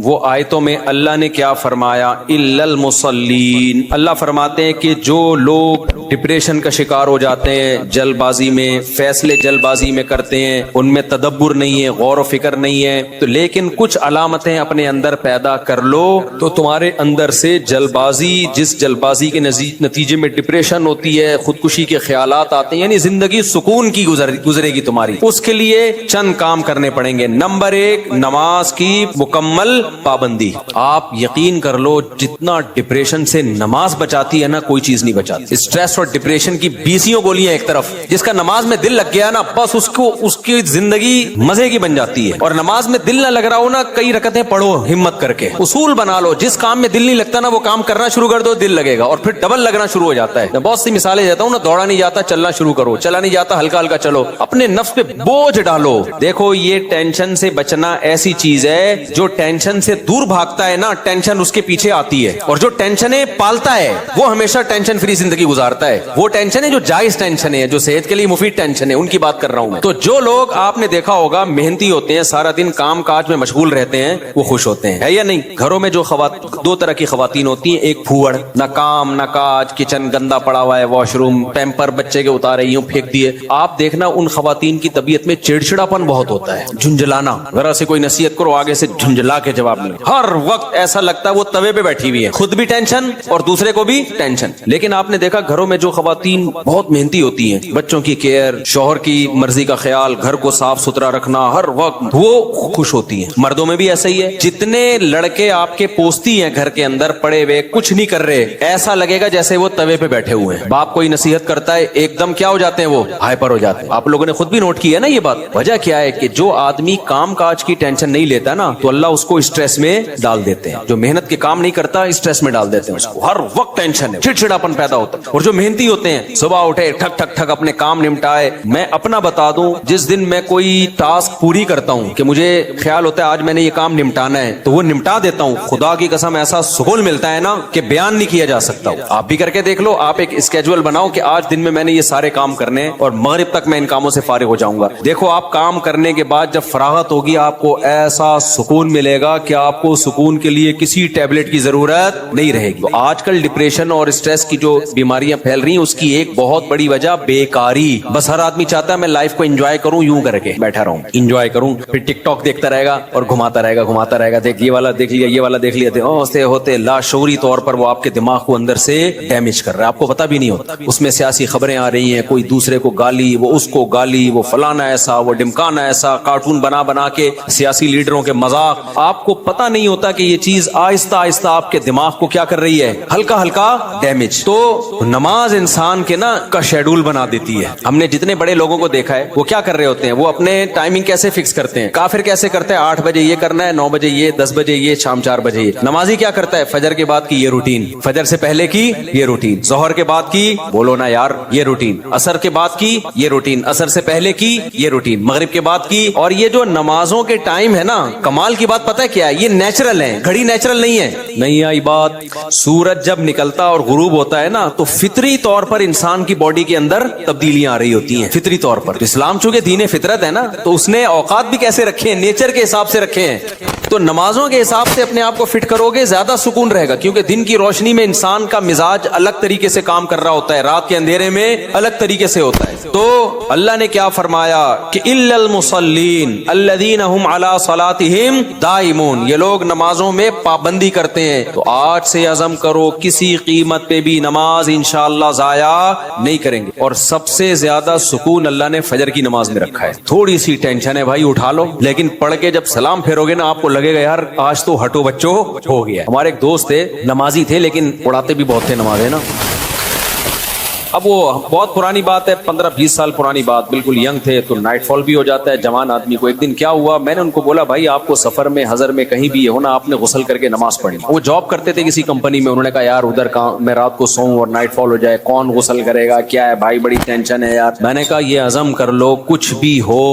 وہ آیتوں میں اللہ نے کیا فرمایا؟ الا المصلین، اللہ فرماتے ہیں کہ جو لوگ ڈپریشن کا شکار ہو جاتے ہیں، جلد بازی میں فیصلے جلد بازی میں کرتے ہیں، ان میں تدبر نہیں ہے، غور و فکر نہیں ہے، تو لیکن کچھ علامتیں اپنے اندر پیدا کر لو تو تمہارے اندر سے جلد بازی، جس جلد بازی کے نتیجے میں ڈپریشن ہوتی ہے، خودکشی کے خیالات آتے ہیں، یعنی زندگی سکون کی گزرے گی تمہاری، اس کے لیے چند کام کرنے پڑیں گے۔ نمبر 1، نماز کی مکمل پابندی۔ آپ یقین کر لو جتنا ڈپریشن سے نماز بچاتی ہے نا، کوئی چیز نہیں بچاتی۔ اسٹریس اور ڈپریشن کی 20 گولیاں ایک طرف، جس کا نماز میں دل لگ گیا نا، بس اس کی زندگی مزے کی بن جاتی ہے۔ اور نماز میں دل نہ لگ رہا ہو نا، کئی رکعتیں پڑھو ہمت کر کے، اصول بنا لو، جس کام میں دل نہیں لگتا نا وہ کام کرنا شروع کر دو، دل لگے گا، اور پھر ڈبل لگنا شروع ہو جاتا ہے۔ میں بہت سی مثالیں دیتا ہوں نا، دوڑا نہیں جاتا چلنا شروع کرو، چلا نہیں جاتا ہلکا ہلکا چلو، اپنے نفس پہ بوجھ ڈالو۔ دیکھو یہ ٹینشن سے بچنا ایسی چیز ہے، جو ٹینشن سے دور بھاگتا ہے نا، ٹینشن اس کے پیچھے آتی ہے، اور جو ٹینشنیں پالتا ہے وہ ہمیشہ ٹینشن فری زندگی گزارتا ہے۔ وہ ٹینشن ہے جو جائز ٹینشن ہے، جو صحت کے لیے مفید ٹینشن ہے، ان کی بات کر رہا ہوں میں۔ تو جو لوگ آپ نے دیکھا ہوگا محنتی ہوتے ہیں، سارا دن کام کاج میں مشغول رہتے ہیں، وہ خوش ہوتے ہیں، ہے یا نہیں؟ گھروں میں جو دو طرح کی خواتین ہوتی ہیں، ایک پھوڑ، نہ کام نہ کاج، کچن گندا پڑا ہوا ہے، واش روم پیمپر بچے کے اتارے یوں پھینک دیے۔ آپ دیکھنا ان خواتین کی طبیعت میں چڑچڑاپن بہت ہوتا ہے، جھنجھلانا، ذرا سے کوئی نصیحت کرو آگے سے جھنجھلا کے جواب ملے، ہر وقت ایسا لگتا ہے وہ توے پہ بیٹھی ہوئی ہے، خود بھی ٹینشن اور دوسرے کو بھی ٹینشن۔ لیکن آپ نے دیکھا گھروں میں جو خواتین بہت محنتی ہوتی ہیں، بچوں کی کیئر، شوہر کی مرضی کا خیال، گھر کو صاف ستھرا رکھنا ہر وقت، وہ خوش ہوتی ہیں۔ مردوں میں بھی ایسا ہی ہے، جتنے لڑکے آپ کے پوستی ہیں گھر کے اندر پڑے ہوئے کچھ نہیں کر رہے، ایسا لگے گا جیسے وہ توے پہ بیٹھے ہوئے ہیں۔ باپ کوئی نصیحت کرتا ہے ایک دم کیا ہو جاتے ہیں، وہ ہائپر ہو جاتے ہیں۔ آپ لوگوں نے خود بھی نوٹ کیا ہے نا یہ بات۔ وجہ کیا ہے کہ جو آدمی کام کاج کی ٹینشن نہیں لیتا نا، تو اللہ اس کو اسٹریس میں ڈال دیتے ہیں۔ جو محنت کے کام نہیں کرتا اسٹریس میں ڈال دیتے ہیں، اس کو ہر وقت ٹینشن ہے، چڑچڑاپن پیدا ہوتا ہے۔ اور جو محنتی ہوتے ہیں، صبح اٹھے ٹھک ٹھک ٹھک اپنے کام نمٹائے۔ میں اپنا بتا دوں، جس دن میں کوئی ٹاسک پوری کرتا ہوں کہ مجھے خیال ہوتا ہے آج میں نے یہ کام نمٹانا ہے، تو وہ نمٹا دیتا ہوں، خدا کی قسم ایسا سکون ملتا ہے نا کہ بیان نہیں کیا جا سکتا۔ آپ بھی کر کے دیکھ لو، آپ ایک اسکیجول بناؤ کہ آج دن میں نے یہ سارے کام کرنے ہیں اور مغرب تک میں ان کاموں سے فارغ ہو جاؤں گا۔ دیکھو آپ کام کرنے کے بعد جب فراغت ہوگی، آپ کو ایسا سکون ملے گا کہ آپ کو سکون کے لیے کسی ٹیبلٹ کی ضرورت نہیں رہے گی۔ تو آج کل ڈپریشن اور اسٹریس کی جو بیماریاں پھیل رہی ہیں، اس کی ایک بہت بڑی وجہ بیکاری۔ بس ہر آدمی چاہتا ہے میں لائف کو انجوائے کروں، یوں کر کے بیٹھا رہوں، انجوائے کروں، پھر ٹک ٹاک دیکھتا رہے گا اور گھماتا رہے گا، دیکھ یہ والا دیکھ لیا، یہ والا دیکھ لیا، ہوتے لاشعوری طور پر وہ آپ کے دماغ کو اندر سے ڈیمیج کر رہا ہے، آپ کو پتہ بھی نہیں ہوتا۔ اس میں سیاسی خبریں آ رہی ہیں، کوئی دوسرے کو گالی، وہ اس کو گالی، وہ فلانا ایسا، وہ ڈمکانا ایسا، کارٹون بنا کے سیاسی لیڈروں کے مذاق۔ آپ کو پتہ نہیں ہوتا کہ یہ چیز آہستہ آہستہ آپ کے دماغ کو کیا کر رہی ہے، ہلکا ہلکا ڈیمیج۔ تو نماز انسان کے نا کا شیڈول بنا دیتی ہے۔ ہم نے جتنے بڑے لوگوں کو دیکھا ہے، وہ کیا کر رہے ہوتے ہیں، وہ اپنے ٹائمنگ کیسے فکس کرتے ہیں۔ کافر کیسے کرتے ہیں، 8 بجے یہ کرنا ہے، 9 بجے یہ، 10 بجے یہ، شام 4 بجے یہ۔ نمازی کیا کرتا ہے، فجر کے بعد کی یہ روٹین، فجر سے پہلے کی یہ روٹین، ظہر کے بعد کی، بولو نا یار، یہ روٹین، عصر کے بعد کی یہ روٹین، عصر سے پہلے کی یہ روٹین، مغرب کے بعد کی۔ اور یہ جو نمازوں کے ٹائم ہے نا، کمال کی بات پتہ ہے کیا ہے، یہ نیچرل ہے، گھڑی نیچرل نہیں ہے۔ نہیں آئی بات، سورج جب نکلتا اور غروب ہوتا ہے نا، تو فطری طور پر انسان کی باڈی کے اندر تبدیلیاں آ رہی ہوتی ہیں، فطری طور پر۔ اسلام چونکہ دین فطرت ہے نا، تو اس نے اوقات بھی کیسے رکھے ہیں، نیچر کے حساب سے رکھے ہیں۔ تو نمازوں کے حساب سے اپنے آپ کو فٹ کرو گے، زیادہ سکون رہے گا، کیونکہ دن کی روشنی میں انسان کا مزاج الگ طریقے سے کام کر رہا ہوتا ہے، رات کے اندھیرے میں الگ طریقے سے ہوتا ہے۔ تو اللہ نے کیا فرمایا کہ الا المصلین الذین هم علی صلاتهم دائمون، یہ لوگ نمازوں میں پابندی کرتے ہیں۔ تو آج سے عزم کرو کسی قیمت پہ بھی نماز انشاءاللہ ضائع نہیں کریں گے۔ اور سب سے زیادہ سکون اللہ نے فجر کی نماز میں رکھا ہے۔ تھوڑی سی ٹینشن ہے بھائی، اٹھا لو، لیکن پڑھ کے جب سلام پھیرو گے نا، آپ کو لگے گا یار آج تو ہٹو بچوں ہو گیا۔ ہمارے ایک دوست تھے، نمازی تھے لیکن اڑاتے بھی بہت تھے نماز، ہے نا۔ اب وہ بہت پرانی بات ہے، 15-20 سال پرانی بات، بالکل ینگ تھے، تو نائٹ فال بھی ہو جاتا ہے جوان آدمی کو۔ ایک دن کیا ہوا، میں نے ان کو بولا بھائی آپ کو سفر میں، حضر میں، کہیں بھی ہونا، آپ نے غسل کر کے نماز پڑھنی۔ وہ جاب کرتے تھے کسی کمپنی میں، انہوں نے کہا یار ادھر میں رات کو سوؤں اور نائٹ فال ہو جائے، کون غسل کرے گا، کیا ہے بھائی، بڑی ٹینشن ہے یار۔ میں نے کہا یہ عزم کر لو، کچھ بھی ہو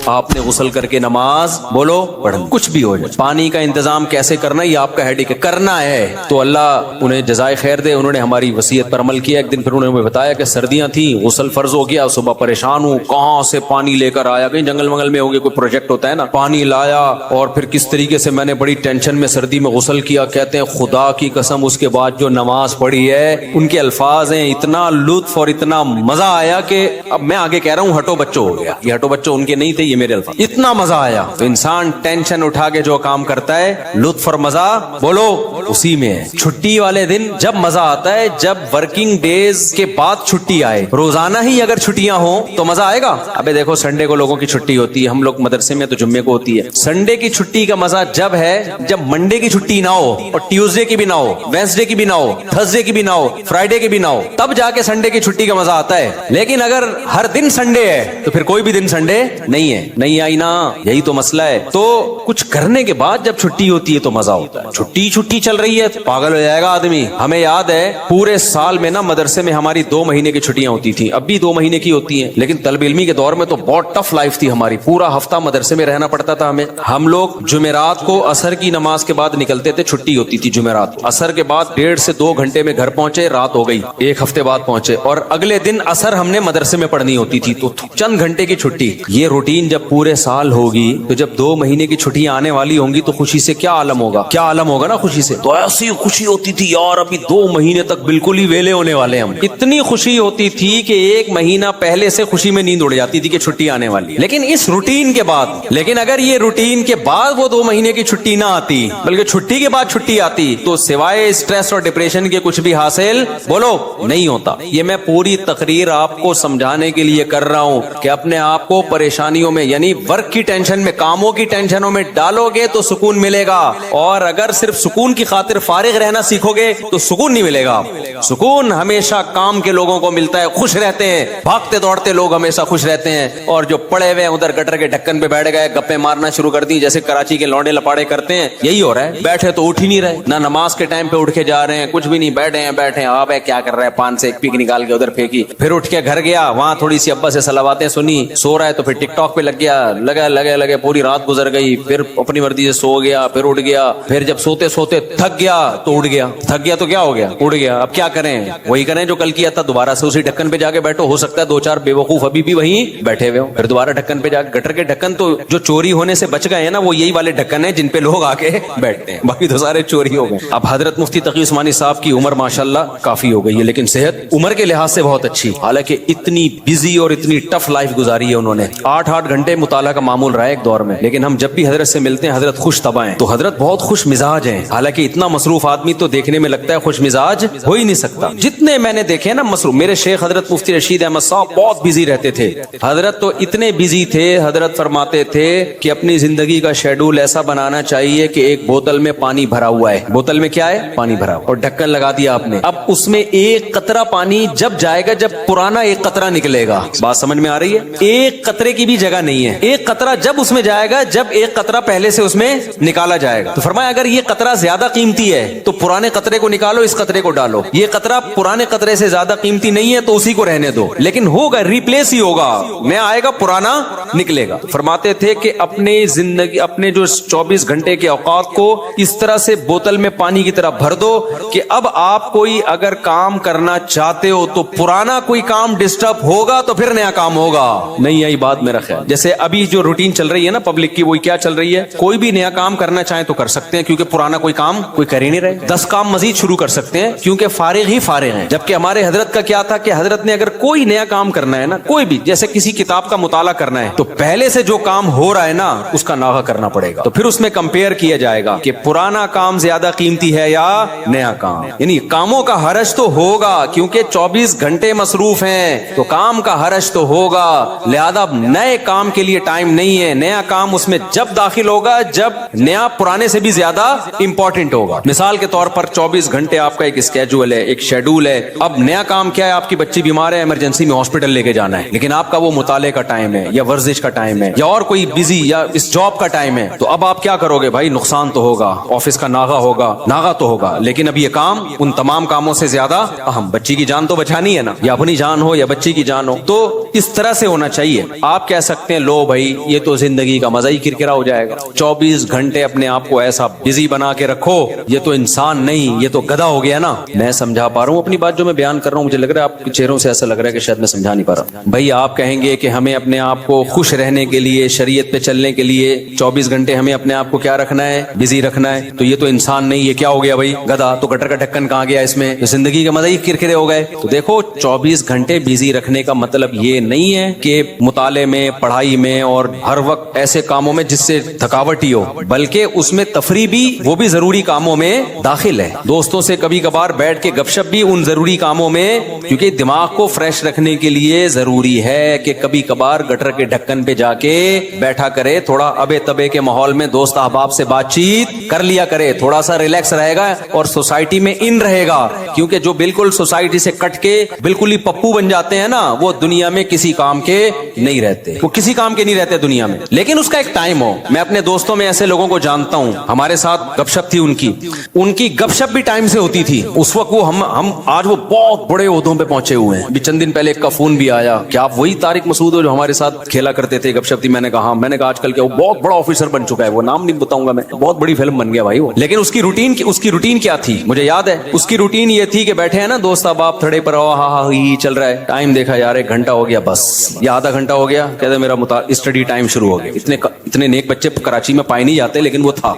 آپ نے غسل کر کے نماز بولو پڑھنی، کچھ بھی ہو جائے۔ پانی کا انتظام کیسے کرنا یہ آپ کا ہیڈک ہے، کرنا ہے۔ تو اللہ انہیں جزائے خیر دے، انہوں نے ہماری وصیت پر عمل کیا۔ ایک دن پھر انہوں نے بتا بتایا کہ سردیاں تھیں, غسل فرض ہو گیا, صبح پریشان ہوں کہاں سے پانی لے کر آیا, کہیں جنگل منگل میں ہو گیا, کوئی پروجیکٹ ہوتا ہے نا, پانی لایا اور پھر کس طریقے سے میں نے بڑی ٹینشن میں سردی میں غسل کیا. کہتے ہیں خدا کی قسم اس کے بعد جو نماز پڑھی ہے, ان کے الفاظ ہیں, اتنا لطف اور اتنا مزہ آیا کہ اب میں آگے کہہ رہا ہوں ہٹو بچوں ہو گیا. یہ ہٹو بچوں ان کے نہیں تھے, یہ میرے الفاظ. اتنا مزہ آیا. تو انسان ٹینشن اٹھا کے جو کام کرتا ہے, لطف اور مزہ بولو اسی میں ہے. چھٹی والے دن جب مزہ آتا ہے جب ورکنگ ڈیز کے بعد چھٹی آئے. روزانہ ہی اگر چھٹیاں ہوں تو مزہ آئے گا. ابے دیکھو سنڈے کو لوگوں کی چھٹی ہوتی ہے, ہم لوگ مدرسے میں تو جمعے کو ہوتی ہے. سنڈے کی چھٹی کا مزہ جب ہے جب منڈے کی چھٹی نہ ہو, اور ٹیوزڈے کی بھی نہ ہو, وینسڈے کی بھی نہ ہو, تھرسڈے کی بھی نہ ہو, فرائیڈے کی بھی نہ ہو, تب جا کے سنڈے کی چھٹی کا مزہ آتا ہے. لیکن اگر ہر دن سنڈے ہے تو پھر کوئی بھی دن سنڈے نہیں ہے. نہیں آئی نا, یہی تو مسئلہ ہے. تو کچھ کرنے کے بعد جب چھٹی ہوتی ہے تو مزہ ہوتا ہے. چھٹی چل رہی ہے پاگل ہو جائے گا آدمی. ہمیں یاد ہے پورے سال میں نا مدرسے میں ہماری 2 مہینے کی چھٹیاں ہوتی تھی, اب بھی 2 مہینے کی ہوتی ہیں, لیکن طالب علمی کے دور میں تو بہت ٹف لائف تھی ہماری. پورا ہفتہ مدرسے میں رہنا پڑتا تھا ہمیں. ہم لوگ جمعرات کو عصر کی نماز کے بعد نکلتے تھے, چھٹی ہوتی تھی جمعرات. عصر کے بعد 1.5 سے 2 گھنٹے میں گھر پہنچے, رات ہو گئی, 1 ہفتے بعد پہنچے, اور اگلے دن عصر ہم نے مدرسے میں پڑھنی ہوتی تھی. تو چند گھنٹے کی چھٹی. یہ روٹین جب پورے سال ہوگی تو جب 2 مہینے کی چھٹیاں آنے والی ہوں گی تو خوشی سے کیا عالم ہوگا, کیا عالم ہوگا نا خوشی سے. تو ایسی خوشی ہوتی تھی یار, ابھی 2 مہینے تک بالکل ہی ویلے ہونے والے ہم. اتنی خوشی ہوتی تھی کہ 1 مہینہ پہلے سے خوشی میں نیند اڑ جاتی تھی کہ چھٹی آنے والی. لیکن اس روٹین کے بعد, لیکن اگر یہ روٹین کے بعد وہ 2 مہینے کی چھٹی نہ آتی بلکہ چھٹی کے بعد چھٹی آتی تو سوائے اسٹریس اور ڈپریشن کے کچھ بھی حاصل بولو نہیں ہوتا. یہ میں پوری تقریر آپ کو سمجھانے کے لیے کر رہا ہوں کہ اپنے آپ کو پریشانیوں میں یعنی ورک کی ٹینشن میں, کاموں کی ٹینشنوں میں ڈالو گے تو سکون ملے گا, اور اگر صرف سکون کی خاطر فارغ رہنا سیکھو گے تو سکون نہیں ملے گا. سکون ہمیشہ کام کے لوگوں کو ملتا ہے, خوش رہتے ہیں, بھاگتے دوڑتے لوگ ہمیشہ خوش رہتے ہیں. اور جو پڑے ہوئے ادھر گٹر کے ڈھکن پہ بیٹھ گئے, گپے مارنا شروع کر دی جیسے کراچی کے لونڈے لپاڑے کرتے ہیں, یہی ہو رہا ہے. بیٹھے تو اٹھ ہی نہیں رہے, نہ نماز کے ٹائم پہ اٹھ کے جا رہے ہیں, کچھ بھی نہیں, بیٹھے آپ کیا کر رہے ہیں, پان سے ایک پیک نکال کے ادھر پھینکی, پھر اٹھ کے گھر گیا, وہاں تھوڑی سی ابا سے صلواتیں سنی, سو رہا ہے تو پھر ٹک ٹاک پہ لگ گیا, لگے پوری رات گزر گئی, پھر اپنی مرضی سے سو گیا, پھر اٹھ گیا, پھر جب سوتے سوتے تھک گیا تو اٹھ گیا, تھک گیا تو کیا ہو گیا, اٹھ گیا. اب کیا کریں, وہی کریں جو کل کیا تھا, دوبارہ سے اسی ڈھکن پہ جا کے بیٹھو. ہو سکتا ہے 2-4 بے وقوف ابھی بھی وہیں بیٹھے ہوئے ہو, پھر دوبارہ ڈھکن پہ جا کے. گٹر کے ڈھکن تو جو چوری ہونے سے بچ گئے ہیں نا, وہ یہی والے ڈھکن ہیں جن پہ لوگ آ کے بیٹھتے ہیں, باقی تو سارے چوری ہو گئے. اب حضرت مفتی تقی عثمانی صاحب کی عمر ماشاءاللہ کافی ہو گئی ہے, لیکن صحت عمر کے لحاظ سے بہت اچھی, حالانکہ اتنی بزی اور اتنی ٹف لائف گزاری ہے انہوں نے. 8 گھنٹے مطالعہ کا معمول رہا ہے ایک دور میں, لیکن ہم جب بھی حضرت سے ملتے ہیں حضرت خوش طبع ہیں. تو حضرت بہت خوش مزاج ہیں, حالانکہ اتنا مصروف آدمی تو دیکھنے میں لگتا ہے خوش مزاج ہو ہی نہیں سکتا. جتنے میں نے دیکھے نا مصروف, میرے شیخ حضرت مفتی رشید احمد صاحب بہت بزی رہتے تھے. حضرت تو اتنے بزی تھے, حضرت فرماتے تھے کہ اپنی زندگی کا شیڈول ایسا بنانا چاہیے کہ ایک بوتل میں پانی بھرا ہوا ہے, بوتل میں کیا ہے, پانی بھرا, اور ڈھکن لگا دیا آپ نے. اب اس میں ایک قطرہ پانی جب جائے گا جب پرانا ایک قطرہ نکلے گا. بات سمجھ میں آ رہی ہے, ایک قطرے کی بھی جگہ نہیں ہے. ایک قطرہ جب اس میں جائے گا جب ایک قطرہ پہلے سے اس میں نکالا جائے گا. تو فرمایا اگر یہ قطرہ زیادہ قیمتی ہے تو پرانے قطرے کو نکالو, اس قطرے کو ڈالو. یہ قطرہ پرانے قطرے سے زیادہ قیمتی نہیں ہے تو اسی کو رہنے دو, لیکن ہوگا ریپلیس ہی ہوگا, نیا آئے گا پرانا نکلے گا. فرماتے تھے کہ اپنے زندگی, اپنے جو 24 گھنٹے کے اوقات کو اس طرح سے بوتل میں پانی کی طرح بھر دو کہ اب آپ کوئی اگر کام کرنا چاہتے ہو تو پرانا کوئی کام ڈسٹرب ہوگا تو پھر نیا کام ہوگا. نہیں آئی بات میرا خیال. جیسے ابھی جو روٹین چل رہی ہے نا پبلک کی, وہی کیا چل رہی ہے, کوئی بھی نیا کام کرنا چاہیں تو کر سکتے ہیں کیونکہ پرانا کوئی کام کوئی کر ہی نہیں رہے. 10 کام مزید شروع کر سکتے ہیں کیونکہ فارغ ہی فارغ ہیں. جبکہ ہمارے حضرت کا کیا تھا کہ حضرت نے اگر کوئی نیا کام کرنا ہے نا, کوئی بھی, جیسے کسی کتاب کا مطالعہ کرنا ہے تو پہلے سے جو کام ہو رہا ہے نا اس کا ناغہ کرنا پڑے گا. تو پھر اس میں کمپیئر کیا جائے گا کہ پرانا کام زیادہ قیمتی ہے یا نیا کام. یعنی کاموں کا حرج تو ہوگا کیونکہ 24 گھنٹے مصروف ہیں تو کام کا حرج تو ہوگا, لہذا نئے کام کے لیے ٹائم نہیں ہے. نیا کام اس میں جب داخل ہوگا جب نیا پرانے سے بھی زیادہ امپورٹنٹ ہوگا. مثال کے طور پر 24 گھنٹے آپ کا ایک اسکیجول ہے, ایک شیڈول ہے. اب نیا کام کیا ہے, آپ کی بچی بیمار ہے, ایمرجنسی میں ہاسپٹل لے کے جانا ہے, لیکن آپ کا وہ مطالعے کا ٹائم ہے یا ورزش کا ٹائم ہے یا اور کوئی بزی یا اس جاب کا ٹائم ہے. تو اب آپ کیا کرو گے بھائی, نقصان تو ہوگا, آفس کا ناغہ تو ہوگا, لیکن اب یہ کام ان تمام کاموں سے زیادہ اہم. بچی کی جان تو بچانی ہے نا, یا اپنی جان ہو یا بچی کی جان ہو. تو اس طرح سے ہونا چاہیے. آپ کہہ سکتے ہیں لو بھائی یہ تو زندگی کا مزہ ہی کرکرا ہو جائے گا, 24 گھنٹے اپنے آپ کو ایسا بزی بنا کے رکھو, یہ تو انسان نہیں, یہ تو گدھا ہو گیا نا. میں سمجھا پا رہا ہوں اپنی بات جو میں بیان کر رہا ہوں, مجھے لگ رہا ہے آپ کے چہروں سے ایسا لگ رہا ہے کہ شاید میں سمجھا نہیں پا رہا. بھائی آپ کہیں گے کہ ہمیں اپنے آپ کو خوش رہنے کے لیے, شریعت پہ چلنے کے لیے 24 گھنٹے ہمیں اپنے آپ کو کیا رکھنا ہے, بزی رکھنا ہے, تو یہ تو انسان نہیں, یہ کیا ہو گیا بھائی, گدھا. تو گٹر کا ڈھکن کہاں گیا اس میں, زندگی کا مزہ ہی کرکرے ہو گئے. تو دیکھو 24 گھنٹے بزی رکھنے کا مطلب یہ نہیں ہے کہ مطالعے میں, پڑھائی میں اور ہر وقت ایسے کاموں میں جس سے تھکاوٹ ہی ہو, بلکہ اس میں تفریح بھی, وہ بھی ضروری کاموں میں داخل ہے. دوستوں سے کبھی کبھار بیٹھ کے گپ شپ بھی ان ضروری کاموں میں, کیونکہ دماغ کو فریش رکھنے کے لیے ضروری ہے کہ کبھی کبھار گٹر کے ڈھکن پہ جا کے بیٹھا کرے, تھوڑا ابے تبے کے ماحول میں دوست احباب سے بات چیت کر لیا کرے, تھوڑا سا ریلیکس رہے گا اور سوسائٹی میں ان رہے گا. کیونکہ جو بالکل سوسائٹی سے کٹ کے بالکل ہی پپو بن جاتے ہیں نا, وہ دنیا میں کسی کام کے نہیں رہتے, وہ کسی کام کے نہیں رہتے دنیا میں. لیکن اس کا ایک ٹائم ہو. میں اپنے دوستوں میں ایسے لوگوں کو جانتا ہوں, ہمارے ساتھ گپ شپ تھی ان کی گپ شپ بھی ٹائم سے ہوتی تھی. اس وقت وہ ہم آج وہ بہت بڑے عہدوں پہ پہنچے ہوئے ہیں. بھی چند دن پہلے ایک کا فون بھی آیا کہ آپ وہی طارق مسعود ہو جو ہمارے ساتھ کھیلا کرتے تھے, گپ شپ تھی. میں نے کہا آج کل کیا وہ بہت بڑا آفیسر بن چکا ہے, وہ نام نہیں بتاؤں گا میں, بہت بڑی فلم بن گیا بھائی وہ. لیکن اس کی روٹین کیا تھی مجھے یاد ہے. اس کی روٹین یہ تھی کہ بیٹھے ہیں نا دوست احباب تھڑے پر, ہاں چل رہا ہے, ٹائم دیکھا یار 1 گھنٹہ ہو گیا بس, یا آدھا گھنٹہ ہو گیا, کہتے میرا اسٹڈی ٹائم شروع ہو گیا. اتنے نیک بچے کراچی میں پائے نہیں جاتے, لیکن وہ تھا.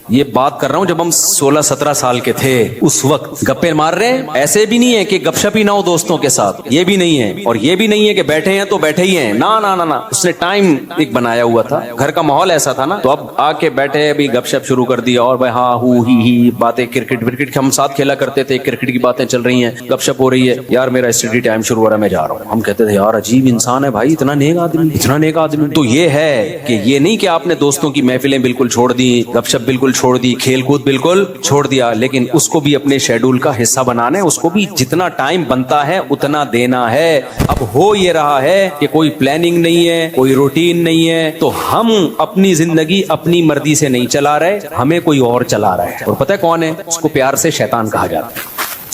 یہ بات کر رہا ہوں جب ہم 16-17 سال کے تھے, اس وقت گپے مار رہے ہیں. ایسے بھی نہیں ہے کہ گپ شپ ہی نہ ہو دوستوں کے ساتھ, یہ بھی نہیں ہے. اور یہ بھی نہیں ہے کہ بیٹھے ہیں تو بیٹھے ہی ہیں, نا. اس نے ٹائم ایک بنایا ہوا تھا, گھر کا ماحول ایسا تھا نا, تو اب آ کے بیٹھے ابھی گپ شپ شروع کر دیا, اور بھائی ہاں ہی باتیں, کرکٹ ہم ساتھ کھیلا کرتے تھے, کرکٹ کی باتیں چل رہی ہیں, گپ شپ ہو رہی ہے. یار میرا اسٹڈی ٹائم شروع ہو رہا ہے, میں جا رہا ہوں. ہم کہتے تھے یار عجیب انسان ہے بھائی, اتنا نیک آدمی. تو یہ ہے کہ یہ نہیں کہ آپ نے دوستوں کی محفلیں بالکل چھوڑ دی, گپ شپ بالکل چھوڑ دی, کھیل کود بالکل چھوڑ دیا, لیکن اس کو بھی اپنے شیڈول کا حصہ بنانا ہے, اس کو بھی جتنا ٹائم بنتا ہے اتنا دینا ہے. اب ہو یہ رہا ہے کہ کوئی پلاننگ نہیں ہے, کوئی روٹین نہیں ہے, تو ہم اپنی زندگی اپنی مرضی سے نہیں چلا رہے, ہمیں کوئی اور چلا رہا ہے. اور پتہ ہے کون ہے, اس کو پیار سے شیطان کہا جاتا ہے.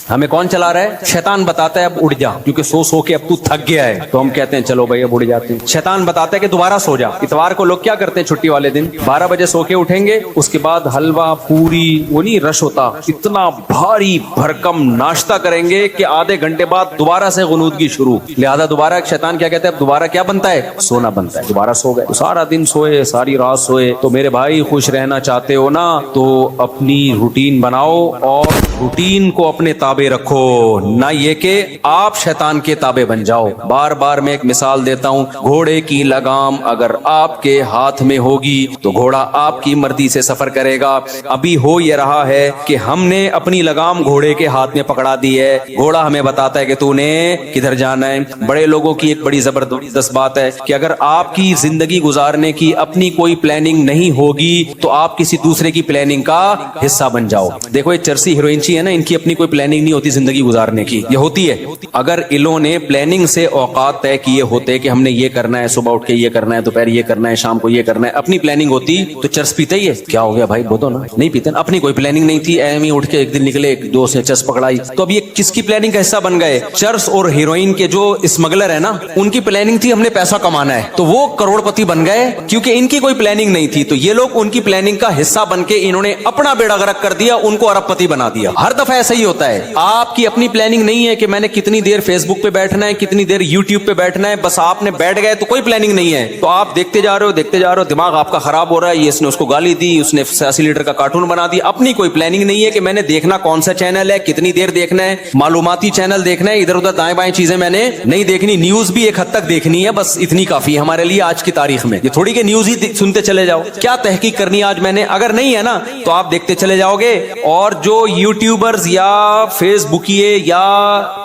ہمیں کون چلا رہا ہے, شیطان بتاتا ہے اب اڑ جا, کیونکہ سو کے اب تو تھک گیا ہے, تو ہم کہتے ہیں چلو بھائی اب اڑ جاتے ہیں. شیطان بتاتا ہے کہ دوبارہ سو جا. اتوار کو لوگ کیا کرتے ہیں چھٹی والے دن, 12 بجے سو کے اٹھیں گے, اس کے بعد حلوہ پوری, وہ نہیں رش ہوتا, اتنا بھاری بھرکم ناشتہ کریں گے کہ آدھے گھنٹے بعد دوبارہ سے غنودگی شروع. لہذا دوبارہ شیطان کیا کہتا ہے, اب دوبارہ کیا بنتا ہے, سونا بنتا ہے. دوبارہ سو گئے, سارا دن سوئے, ساری رات سوئے. تو میرے بھائی خوش رہنا چاہتے ہو نا, تو اپنی روٹین بناؤ اور روٹین کو اپنے تابع رکھو, نہ یہ کہ آپ شیطان کے تابع بن جاؤ. بار بار میں ایک مثال دیتا ہوں, گھوڑے کی لگام اگر آپ کے ہاتھ میں ہوگی تو گھوڑا آپ کی مرضی سے سفر کرے گا. ابھی ہو یہ رہا ہے کہ ہم نے اپنی لگام گھوڑے کے ہاتھ میں پکڑا دی ہے, گھوڑا ہمیں بتاتا ہے کہ تو نے کدھر جانا ہے. بڑے لوگوں کی ایک بڑی زبردست بات ہے کہ اگر آپ کی زندگی گزارنے کی اپنی کوئی پلاننگ نہیں ہوگی تو آپ کسی دوسرے کی پلاننگ کا حصہ بن جاؤ. دیکھو یہ چرسی ہیروئنچی ہے نا, ان کی اپنی کوئی پلاننگ نہیں ہوتی زندگی گزارنے کی, یہ ہوتی ہے. اگر انہوں نے پلاننگ سے اوقات طے کیے ہوتے کہ ہم نے یہ کرنا ہے, صبح اٹھ کے یہ کرنا ہے, دوپہر یہ کرنا ہے, شام کو یہ کرنا ہے, اپنی پلاننگ ہوتی تو چرس پیتے ہی ہے. کیا ہو گیا بھائی, بولو نا, نہیں پیتے. اپنی کوئی پلاننگ نہیں تھی, ایم ہی اٹھ کے ایک دن نکلے, ایک دوست نے چرس پکڑائی, تو اب یہ کس کی پلاننگ کا حصہ بن گئے, چرس اور ہیروئن کے جو اسمگلر ہے نا, ان کی پلاننگ تھی ہم نے پیسہ کمانا ہے, تو وہ کروڑ پتی بن گئے, کیونکہ ان کی کوئی پلاننگ نہیں تھی. تو یہ لوگ ان کی پلاننگ کا حصہ بن کے انہوں نے اپنا بیڑا غرق کر دیا, ان کو ارب پتی بنا دیا. ہر دفعہ ایسا ہی ہوتا ہے. آپ کی اپنی پلاننگ نہیں ہے کہ میں نے کتنی دیر فیس بک پہ بیٹھنا ہے, کتنی دیر یوٹیوب پہ بیٹھنا ہے, بس آپ نے بیٹھ گئے تو کوئی پلاننگ نہیں ہے. تو آپ دیکھتے جا رہے ہو, دماغ آپ کا خراب ہو رہا ہے. یہ اس نے اس کو گالی دی, اس نے 80 لیٹر کا کارٹون بنا دی. اپنی کوئی پلاننگ نہیں ہے کہ میں نے دیکھنا کون سا چینل ہے, کتنی دیر دیکھنا ہے, معلوماتی چینل دیکھنا ہے, ادھر ادھر دائیں بائیں چیزیں میں نے نہیں دیکھنی. نیوز بھی ایک حد تک دیکھنی ہے, بس اتنی کافی ہے ہمارے لیے آج کی تاریخ میں. یہ تھوڑی کہ نیوز ہی سنتے چلے جاؤ, کیا تحقیق کرنی ہے آج میں نے, اگر نہیں ہے نا تو آپ دیکھتے چلے جاؤ گے. اور جو یوٹیوبرز یا فیس بکیے یا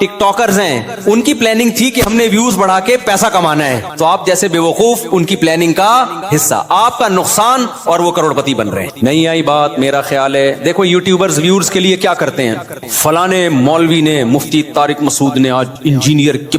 ٹک ٹاکرز ہیں, ان کی پلاننگ تھی کہ ہم نے ویوز بڑھا کے پیسہ کمانا ہے, تو آپ جیسے بے وقوف ان کی پلاننگ کا حصہ, آپ کا نقصان, اور وہ کروڑ پتی بن رہے ہیں. نہیں آئی بات, میرا خیال ہے. دیکھو یوٹیوبرز ویورز کے لیے کیا کرتے ہیں, فلانے مولوی نے, مفتی طارق مسعود نے آج انجینئر کے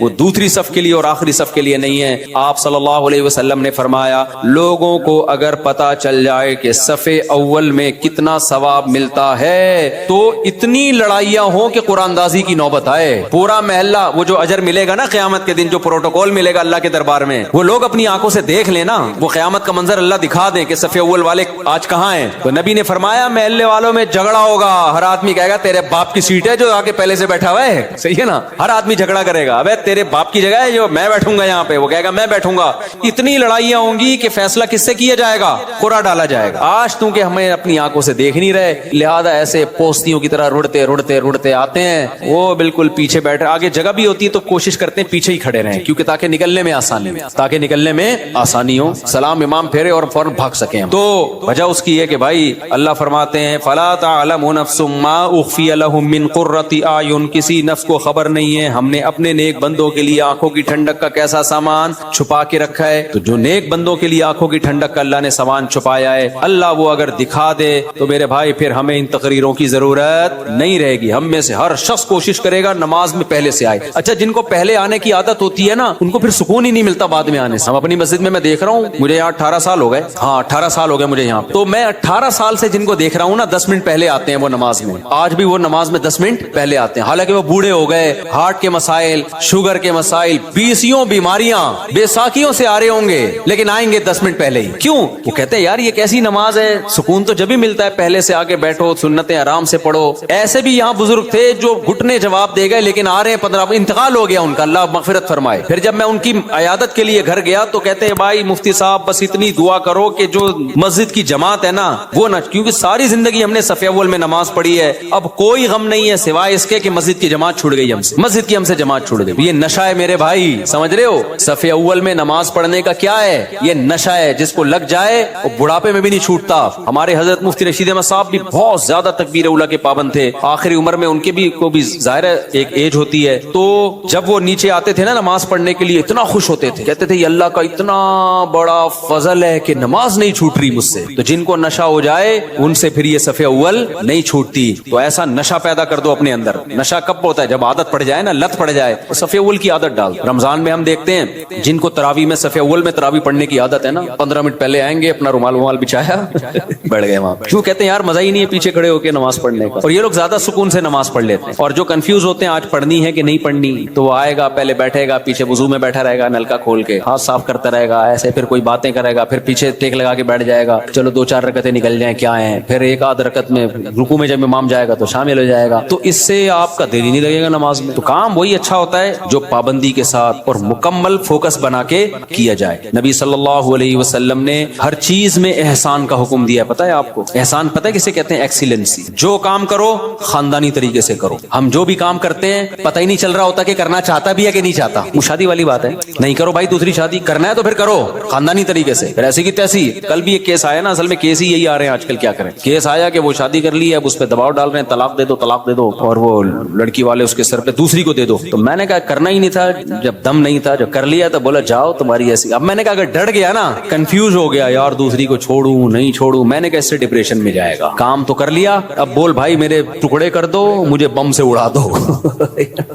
وہ دوسری صف کے لیے اور آخری صف کے لیے نہیں ہے۔ آپ صلی اللہ علیہ وسلم نے فرمایا لوگوں کو اگر پتا چل جائے کہ صفے اول میں کتنا ثواب ملتا ہے تو اتنی لڑائیاں ہوں کہ قرآن اندازی کی نوبت آئے، پورا محلہ وہ جو اجر ملے گا نا قیامت کے دن، جو پروٹوکول ملے گا اللہ کے دربار میں، وہ لوگ اپنی آنکھوں سے دیکھ لینا، وہ قیامت کا منظر اللہ دکھا دیں کہ صف اول والے آج کہاں ہیں۔ تو نبی نے فرمایا محلے والوں میں جھگڑا ہوگا، ہر آدمی کہے گا تیرے باپ کی سیٹ ہے جو آگے پہلے سے بیٹھا ہوا ہے، صحیح ہے نا، ہر آدمی جھگڑا کرے گا، ابے تیرے باپ کی جگہ ہے جو میں بیٹھوں گا یہاں پہ، وہ کہے گا میں بیٹھوں گا۔ اتنی لڑائیاں ہوں گی کہ فیصلہ کس سے کیا جائے گا؟ قرعہ ڈالا جائے گا۔ آج تو کہ ہمیں اپنی آنکھوں سے دیکھ نہیں رہے، لہذا ایسے پوستیوں کی طرح رڑتے رڑتے رڑتے آتے ہیں، وہ بالکل پیچھے بیٹھے، آگے جگہ بھی ہوتی ہے تو کوشش کرتے ہیں پیچھے ہی کھڑے رہیں، کیونکہ تاکہ نکلنے میں آسانی ہو، سلام امام پھیرے اور فوراً بھاگ سکیں۔ تو وجہ اس کی ہے کہ بھائی اللہ فرماتے ہیں فلا تعلم نفس ما اخفی لهم من قرۃ اعین، کسی نفس کو خبر نہیں ہے ہم نے اپنے نیک بندوں کے لیے آنکھوں کی ٹھنڈک کا کیسا سامان چھپا کے رکھا ہے۔ تو جو نیک بندوں کے لیے آنکھوں کی ٹھنڈک کا اللہ نے سامان چھپایا ہے، اللہ وہ اگر دکھا دے تو میرے بھائی پھر ہمیں ان تقریروں کی ضرورت نہیں رہے گی۔ ہم میں سے ہر شخص کوشش کرے گا نماز میں پہلے سے آئے۔ اچھا جن کو پہلے آنے کی عادت ہوتی ہے نا، ان کو پھر سکون ہی نہیں ملتا بعد میں آنے سے۔ ہم اپنی مسجد میں دیکھ رہا ہوں، مجھے یہاں 18 سال ہو گئے، ہاں 18 سال ہو گئے مجھے یہاں پہ، تو میں 18 سال سے جن کو دیکھ رہا ہوں نا 10 منٹ پہلے آتے ہیں وہ نماز میں، آج بھی وہ نماز میں 10 منٹ پہلے آتے ہیں، حالانکہ وہ بوڑھے ہو گئے، ہارٹ کے مسائل، شوگر کے مسائل، 20 بیماریاں بے ساکیوں سے آ رہے ہوں گے، لیکن آئیں گے 10 منٹ پہلے ہی۔ کیوں؟ وہ کہتے ہیں یار یہ کیسی نماز ہے، سکون تو جب ہی ملتا ہے پہلے سے آگے بیٹھو، سنتیں آرام سے پڑھو۔ ایسے بھی یہاں بزرگ تھے جو گھٹنے جواب دے گئے لیکن آ رہے ہیں 15، انتقال ہو گیا ان کا، اللہ مغفرت فرمائے۔ پھر جب میں ان کی عیادت کے لیے گھر گیا تو کہتے ہیں بھائی مفتی صاحب بس اتنی دعا کرو کہ جو مسجد کی جماعت ہے نا وہ نہ، کیونکہ ساری زندگی ہم نے صف اول میں نماز پڑھی ہے، اب کوئی غم نہیں ہے سوائے اس کے کہ مسجد کی جماعت چھوٹ گئی ہم سے، مسجد کی ہم سے جماعت چھوٹ گئی۔ یہ نشہ ہے میرے بھائی، سمجھ رہے ہو؟ صف اول میں نماز پڑھنے کا کیا ہے؟ یہ نشہ ہے، جس کو لگ جائے وہ بڑھاپے میں بھی نہیں چھوٹتا۔ ہمارے حضرت مفتی رشید احمد صاحب بھی بہت زیادہ تکبیر اولیٰ کے پابند تھے، آخری عمر میں ان کے بھی کو بھی ظاہر ہے ایک ایج ہوتی ہے، تو جب وہ نیچے آتے تھے نا نماز پڑھنے کے لیے اتنا خوش ہوتے تھے، کہتے تھے یہ اللہ کا اتنا بڑا فضل ہے کہ نماز نہیں چھوٹ رہی مجھ سے۔ تو جن کو نشہ ہو جائے ان سے پھر یہ صف اول نہیں چھوٹتی، تو ایسا نشہ پیدا کر دو اپنے اندر۔ نشہ کب ہوتا ہے؟ جب عادت پڑ جائے نا، لت پڑ جائے، تو صف اول کی عادت ڈال۔ رمضان میں ہم دیکھتے ہیں جن کو تراویح میں صف اول میں تراویح پڑھنے کی عادت ہے نا، 15 منٹ پہلے آئیں گے، اپنا رومال بچھایا بیٹھ گئے وہاں، کیوں؟ کہتے ہیں یار مزہ ہی نہیں ہے پیچھے کھڑے ہو کے نماز پڑھنے کا۔ اور یہ لوگ زیادہ سکون سے نماز پڑھ لیتے ہیں، اور جو کنفیوز ہوتے ہیں آج پڑھنی ہے کہ نہیں پڑھنی، تو وہ آئے گا پہلے بیٹھے گا، پیچھے وضو میں بیٹھا رہے گا، نلکا کھول کے ہاتھ صاف کرتا رہے گا ایسے، پھر کوئی باتیں کرے گا، پھر پیچھے ٹیک لگا کے بیٹھ جائے گا، چلو 2-4 رکعتیں نکل جائیں کیا ہیں، پھر ایک آدھ رکعت میں رکوع میں جب امام جائے گا تو شامل ہو جائے گا، تو اس سے آپ کا دل ہی نہیں لگے گا نماز میں۔ تو کام وہی اچھا ہوتا ہے جو پابندی کے ساتھ اور مکمل فوکس بنا کے کیا جائے۔ نبی صلی اللہ علیہ وسلم نے ہر چیز میں احسان کا حکم دیا، پتہ ہے آپ کو احسان پتہ ہے کسے کہتے ہیں؟ ایکسیلنسی۔ جو کام کرو خاندانی طریقے سے کرو۔ ہم جو بھی کام کرتے ہیں پتہ ہی نہیں چل رہا ہوتا کہ کرنا چاہتا بھی ہے کہ نہیں چاہتا، وہ شادی والی بات ہے، نہیں کرو بھائی دوسری شادی، کرنا ہے تو پھر کرو خاندانی طریقے سے، پھر ایسی کی تیسی۔ کل بھی ایک کیس آیا نا، اصل میں کیس ہی یہی آ رہے ہیں آج کل، کیا کریں، کیس آیا کہ وہ شادی کر لی ہے، اب اس پہ دباؤ ڈال رہے ہیں طلاق دے دو طلاق دے دو، اور وہ لڑکی والے اس کے سر پہ دوسری کو دے دو۔ تو میں نے کہا کرنا ہی نہیں تھا جب دم نہیں تھا، جب کر لیا تو بولا جاؤ تمہاری ایسی۔ اب میں نے کہا اگر ڈر گیا نا، کنفیوز ہو گیا یار دوسری کو چھوڑوں نہیں چھوڑوں، میں نے کہا اس سے ڈپریشن میں جائے گا۔ کام تو کر لیا، اب بول بھائی میرے ٹکڑے کر دو، مجھے بم سے اڑا دو۔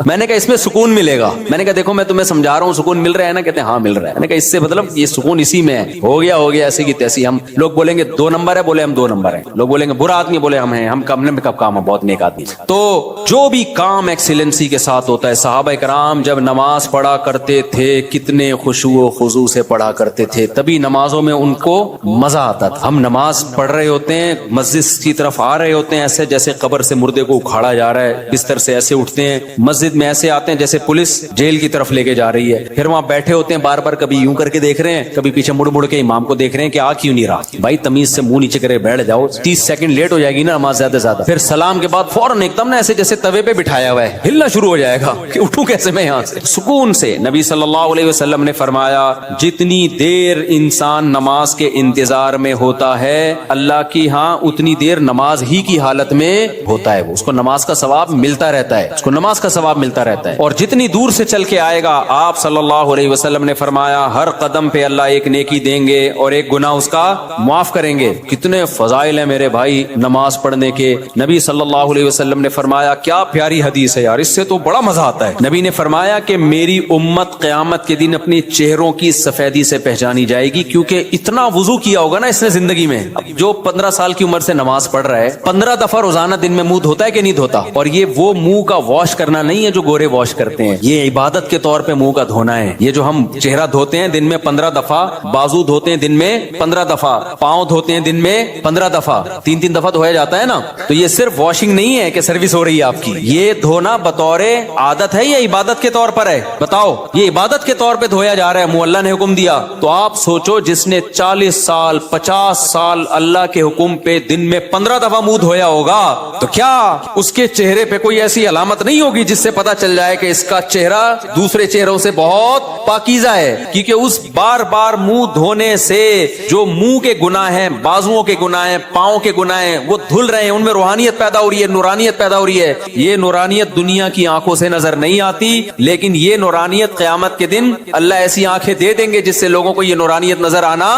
میں نے کہا اس میں سکون ملے گا، میں نے کہا دیکھو میں تمہیں سمجھا رہا ہوں سکون مل رہا ہے نا، کہتے ہیں ہاں مل رہا ہے۔ میں نے کہا اس سے مطلب یہ سکون اسی میں ہے، ہو گیا ایسے کی تیسی۔ ہم لوگ بولیں گے 2 نمبر ہے، بولے ہم 2 نمبر ہیں، لوگ بولیں گے برا آدمی، بولے ہم ہیں، ہم کم میں کب کام ہے، بہت نیک آدمی۔ تو جو بھی کام ایکسیلنسی کے ساتھ ہوتا ہے، صحابہ کرام جب نماز پڑھا کرتے تھے کتنے خشوع و خضوع سے پڑھا کرتے تھے، تبھی نمازوں میں ان کو مزہ آتا تھا۔ ہم نماز پڑھ رہے ہوتے ہیں، مسجد کی طرف آ رہے ہوتے ہیں ایسے جیسے قبر سے مردے کو اکھاڑا جا رہا ہے، بستر سے ایسے اٹھتے ہیں، مسجد میں ایسے آتے ہیں جیسے پولیس جیل کی طرف لے کے جا رہی ہے، پھر وہاں بیٹھے ہوتے ہیں بار بار، کبھی یوں کر کے دیکھ رہے ہیں، کبھی پیچھے مڑ مڑ کے امام کو دیکھ رہے ہیں کہ آ کیوں نہیں رہا۔ بھائی تمیز سے منہ نیچے کرے بیٹھ جاؤ، 30 سیکنڈ لیٹ ہو جائے گی نا نماز زیادہ سے زیادہ، پھر سلام کے بعد فوراً ایک دم نا ایسے جیسے توے پہ بٹھایا ہوا ہے، ہلنا شروع ہو جائے گا کہ اٹھوں کیسے میں یہاں سے، سکون سے۔ نبی صلی اللہ علیہ وسلم نے فرمایا جتنی دیر انسان نماز کے انتظار میں ہوتا ہے اللہ کی ہاں اتنی دیر نماز ہی کی حالت میں ہوتا ہے، وہ اس کو نماز کا ثواب ملتا رہتا ہے، اس کو نماز کا ثواب ملتا رہتا ہے۔ اور جتنی دور سے چل کے آئے گا، آپ صلی اللہ علیہ وسلم نے فرمایا ہر قدم پہ اللہ ایک نیکی دیں گے اور ایک گناہ اس کا معاف کریں گے۔ کتنے فضائل ہیں میرے بھائی نماز نماز پڑھنے کے. نبی صلی اللہ علیہ وسلم نے فرمایا, کیا پیاری حدیث ہے یار, اس سے تو بڑا مزہ آتا ہے. نبی نے فرمایا کہ میری امت قیامت کے دن اپنی چہروں کی سفیدی سے پہچانی جائے گی, کیونکہ اتنا وضو کیا ہوگا نا اس نے زندگی میں. جو 15 سال کی عمر سے نماز پڑھ رہا ہے, 15 دفعہ روزانہ دن میں منہ دھوتا ہے کہ نہیں دھوتا؟ اور یہ وہ منہ کا واش کرنا نہیں ہے جو گورے واش کرتے ہیں, یہ عبادت کے طور پہ منہ کا دھونا ہے. یہ جو ہم چہرہ دھوتے ہیں دن میں 15 دفعہ, بازو دھوتے ہیں دن میں 15 دفعہ, پاؤں دھوتے ہیں دن میں 15 دفعہ, 3 دفعہ دھویا جاتا ہے نا. تو یہ صرف واشنگ نہیں ہے کہ سروس ہو رہی ہے آپ کی, یہ دھونا بطور عادت ہے یا عبادت کے طور پر ہے؟ بتاؤ. یہ عبادت کے طور پہ دھویا جا رہا ہے, منہ اللہ نے حکم دیا. تو آپ سوچو جس نے 40 سال 50 سال اللہ کے حکم پہ دن میں 15 دفعہ منہ دھویا ہوگا, تو کیا اس کے چہرے پہ کوئی ایسی علامت نہیں ہوگی جس سے پتا چل جائے کہ اس کا چہرہ دوسرے چہروں سے بہت پاکیزہ ہے؟ کیونکہ اس بار بار منہ دھونے سے جو منہ کے گناہ ہیں, بازوؤں کے گناہ ہیں, پاؤں کے گناہ ہیں, وہ دھل رہے ہیں, ان میں روحانیت پیدا ہو رہی ہے, نورانیت پیدا ہو رہی ہے. یہ نورانیت دنیا کی آنکھوں سے نظر نہیں آتی, لیکن یہ نورانیت قیامت کے دن اللہ ایسی آنکھیں دے دیں گے جس سے لوگوں کو یہ نورانیت نظر آنا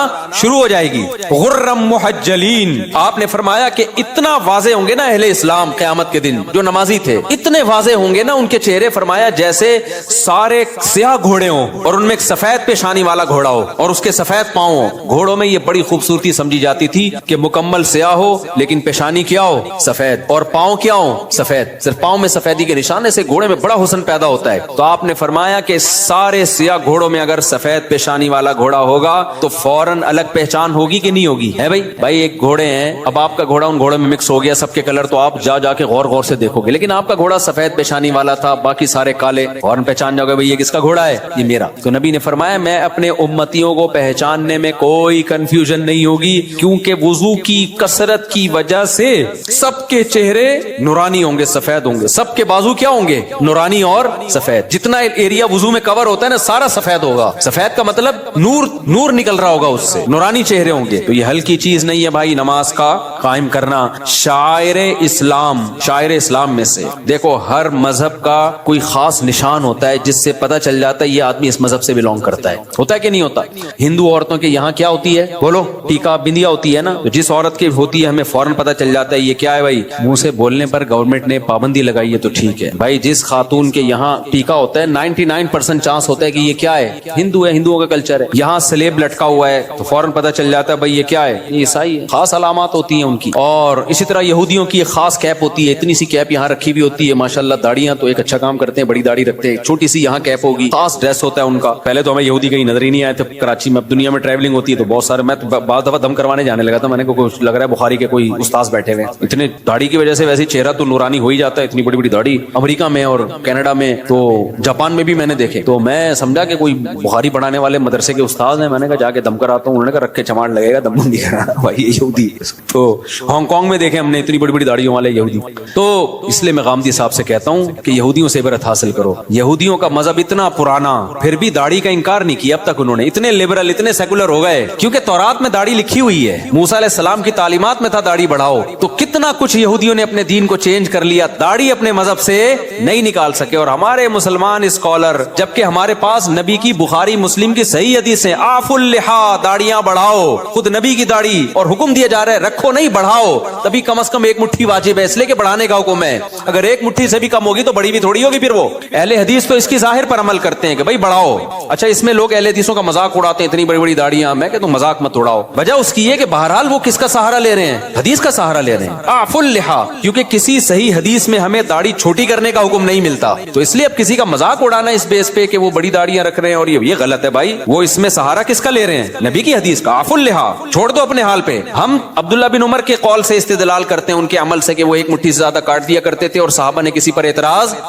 شروع ہو جائے گی. غرم محجلین, آپ نے فرمایا کہ اتنا واضح ہوں گے نا اہل اسلام قیامت کے دن, جو نمازی تھے اتنے واضح ہوں گے نا ان کے چہرے, فرمایا جیسے سارے سیاہ گھوڑے ہوں اور ان میں ایک سفید پیشانی والا گھوڑا ہو اور اس کے سفید پاؤں ہو. گھوڑوں میں یہ بڑی خوبصورتی سمجھی جاتی تھی کہ مکمل سیاہ ہو لیکن پیشانی کیا ہو, سفید, اور پاؤں کیا ہو, سفید. صرف پاؤں میں سفیدی کے نشانے سے گھوڑے میں بڑا حسن پیدا ہوتا ہے. تو آپ نے فرمایا کہ سارے سیاہ گھوڑوں میں اگر سفید پیشانی والا گھوڑا ہوگا تو فوراً الگ پہچان ہوگی کہ نہیں ہوگی؟ ہے بھائی ایک گھوڑے ہیں, اب آپ کا گھوڑا ان گھوڑوں میں مکس ہو گیا سب کے کلر, تو آپ جا کے غور سے دیکھو گے, لیکن آپ کا گھوڑا سفید پیشانی والا تھا, باقی سارے کالے, فوراً پہچان جاؤ گے بھائی یہ کس کا گھوڑا ہے, یہ میرا. تو نبی نے فرمایا میں اپنے امتیوں کو پہچاننے میں کوئی کنفیوژن نہیں ہوگی, کیونکہ وضو کی کثرت کی وجہ سے سب کے چہرے نورانی ہوں گے, سفید ہوں گے. سب کے بازو کیا ہوں گے, نورانی اور سفید. جتنا ایریا وضو میں کور ہوتا ہے نا سارا سفید ہوگا. سفید کا مطلب نور نکل رہا ہوگا اس سے, نورانی چہرے ہوں گے. تو یہ ہلکی چیز نہیں ہے بھائی نماز کا قائم کرنا. شاعر اسلام میں سے دیکھو, ہر مذہب کا کوئی خاص نشان ہوتا ہے جس سے پتہ چل جاتا ہے یہ آدمی اس مذہب سے بلونگ کرتا ہے. ہوتا ہے کہ نہیں ہوتا؟ ہندو عورتوں کے یہاں کیا ہوتی ہے, بولو, ٹیکا بندیا ہوتی ہے نا. تو جس عورت کی ہوتی ہے ہمیں فوراً پتہ چل جاتا ہے یہ کیا ہے بھائی. منہ سے بولنے پر گورنمنٹ نے پابندی لگائی ہے تو ٹھیک ہے بھائی. جس خاتون کے یہاں ٹیکا ہوتا ہے 99% چانس ہوتا ہے کہ یہ کیا ہے, ہندو ہے, ہندوؤں کا کلچر ہے. یہاں سلیب لٹکا ہوا ہے تو فوراً پتہ چل جاتا ہے بھائی یہ کیا ہے, یہ عیسائی ہے. خاص علامات ہوتی ہیں ان کی. اور اسی طرح یہودیوں کی ایک خاص کیپ ہوتی ہے, اتنی سی کیپ یہاں رکھی بھی ہوتی ہے, ماشاءاللہ داڑیاں تو ایک اچھا کام کرتے ہیں, بڑی داڑھی رکھتے ہیں, چھوٹی سی یہاں کیپ ہوگی. خاص ڈریس ہوتا ہے ان کا. پہلے تو ہمیں یہودی کہیں نظر ہی نہیں آئے تھے کراچی میں. اب دنیا میں ٹریولنگ ہوتی ہے تو بہت سارے, میں بعض دفعہ دم کروانے جانے لگا تھا, میں نے کچھ لگ رہا ہے بخاری کے کوئی استاذ بیٹھے ہوئے, اتنے داڑھی کی وجہ سے ویسے چہرہ تو نورانی ہو ہی جاتا ہے, اتنی بڑی بڑی داڑھی. امریکہ میں اور کینیڈا میں تو جاپان میں بھی میں نے دیکھے, تو میں سمجھا کہ کوئی بخاری پڑھانے والے مدرسے کے استاذ ہیں. میں نے کہا جا کے دم کراتا ہوں. انہوں نے کہا رکھ کے چماڑ لگے گا, دم بندی کرانا بھائی یہودی. تو ہانگ کانگ میں دیکھے ہم نے اتنی بڑی بڑی داڑھیوں والے یہودی. تو اس لیے میں غامدی صاحب سے کہتا ہوں کہ یہودیوں سے عبرت حاصل کرو. یہودیوں کا مذہب اتنا پرانا, پھر بھی داڑھی کا انکار نہیں کیا اب تک انہوں نے. اتنے لبرل, اتنے سیکولر ہو گئے, کیونکہ تورات میں داڑھی لکھی ہوئی ہے, موسیٰ علیہ السلام کی تعلیمات میں تھا داڑھی بڑھاؤ. تو کتنا کچھ یہودیوں نے اپنے دین کو چینج کر لیا, داڑھی اپنے مذہب سے نہیں نکال سکے. اور ہمارے مسلمان اسکالر, جبکہ ہمارے پاس نبی کی بخاری مسلم کی صحیح حدیثیں, آف اللحا, داڑیاں بڑھاؤ, خود نبی کی داڑھی, اور حکم دیا جا رہا ہے رکھو نہیں بڑھاؤ. تبھی کم از کم ایک مٹھی واجب ہے, اس لیے کہ بڑھانے کا حکم ہے. اگر ایک مٹھی سے بھی کم ہوگی تو بڑی بھی تھوڑی ہوگی. پھر وہ اہل حدیث تو اس کی ظاہر پر عمل کرتے ہیں کہ بھائی بڑھاؤ. اچھا, اس میں لوگ اہل حدیثوں کا مذاق اڑاتے ہیں, اتنی بڑی بڑی داڑیاں. میں کہ تم مذاق مت اڑاؤ. وجہ اس کی یہ کہ بہرحال وہ کس کا سہارا لے رہے ہیں, حدیث کا سہارا لے رہے ہیں. آف اللحا, کیونکہ کسی صحیح حدیث میں ہمیں داڑھی چھوٹی کرنے کا حکم نہیں ملتا. تو اس لیے اب کسی کا مذاق اڑانا اس بیس پہ کہ وہ بڑی داڑیاں رکھ رہے ہیں اور یہ غلط ہے بھائی. وہ اس میں سہارا کس کا لے رہے ہیں, نبی کی حدیث کا. آف اللحا, چھوڑ دو اپنے حال پہ. ہم عبداللہ بن عمر کے قول سے استدلال کرتے ہیں, ان کے عمل سے, کہ وہ ایک مٹھی سے زیادہ کاٹ دیا کرتے تھے اور صحابہ نے کسی پر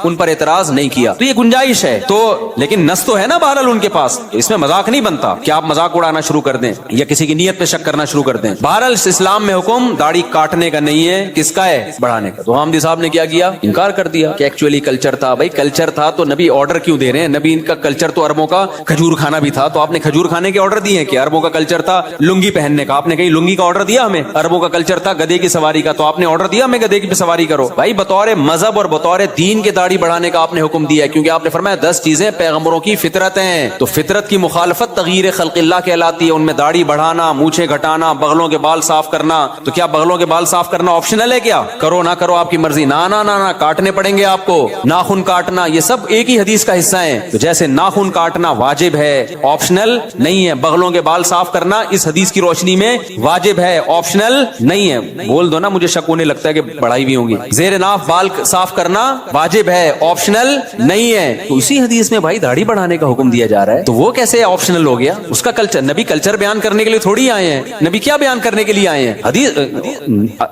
ان پر اعتراض نہیں کیا. تو یہ گنجائش ہے. تو لیکن نص تو ہے نا بہرحال ان کے پاس, اس میں مذاق نہیں بنتا کہ آپ مذاق اڑانا شروع کر دیں یا کسی کی نیت پہ شک کرنا شروع کر دیں. بہرحال اسلام میں حکم داڑھی کاٹنے کا نہیں ہے, کس کا ہے, بڑھانے کا. تو حامدی صاحب نے کیا انکار کر دیا کہ ایکچولی کلچر تھا. بھائی کلچر تھا تو نبی آرڈر کیوں دے رہے ہیں؟ نبی ان کا کلچر تو عربوں کا کھجور کھانا بھی تھا, تو آپ نے کھجور کھانے کے آرڈر دیے ہیں. کہ عربوں کا کلچر تھا لنگی پہننے کا, آپ نے کہیں لنگی کا آرڈر دیا ہمیں؟ عربوں کا کلچر تھا گدھے کی سواری کا, تو آپ نے آرڈر دیا ہمیں گدھے کی سواری کرو. بھائی بطور مذہب اور بطور دین کے داڑھی بڑھانے کا آپ نے حکم دیا ہے, کیونکہ آپ نے فرمایا 10 چیزیں پیغمبروں کی فطرت ہیں. تو فطرت کی مخالفت تغییر خلق اللہ کہلاتی ہے. ان میں داڑھی بڑھانا, مونچھیں گھٹانا, بغلوں کے بال صاف کرنا. تو کیا بغلوں کے بال بال صاف کرنا آپشنل ہے کیا؟ کرو نہ کرو آپ کی مرضی. نا نا نا نا, کاٹنے پڑیں گے آپ کو. ناخن کاٹنا, یہ سب ایک ہی حدیث کا حصہ ہیں. تو جیسے ناخن کاٹنا واجب ہے, آپشنل نہیں ہے, بغلوں کے بال صاف کرنا اس حدیث کی روشنی میں واجب ہے, آپشنل نہیں ہے. بول دو نا, مجھے شک ہونے لگتا ہے کہ بڑھائی بھی ہوں گی. زیر ناف بال صاف کرنا واجب ہے, آپشنل نہیں ہے. تو اسی حدیث میں بھائی داڑھی بڑھانے کا حکم دیا جا رہا ہے, تو وہ کیسے آپشنل ہو گیا؟ اس کا کلچر, نبی کلچر بیان کرنے کے لیے تھوڑی آئے ہیں. نبی کیا بیان کرنے کے لیے آئے ہیں؟ حدیث,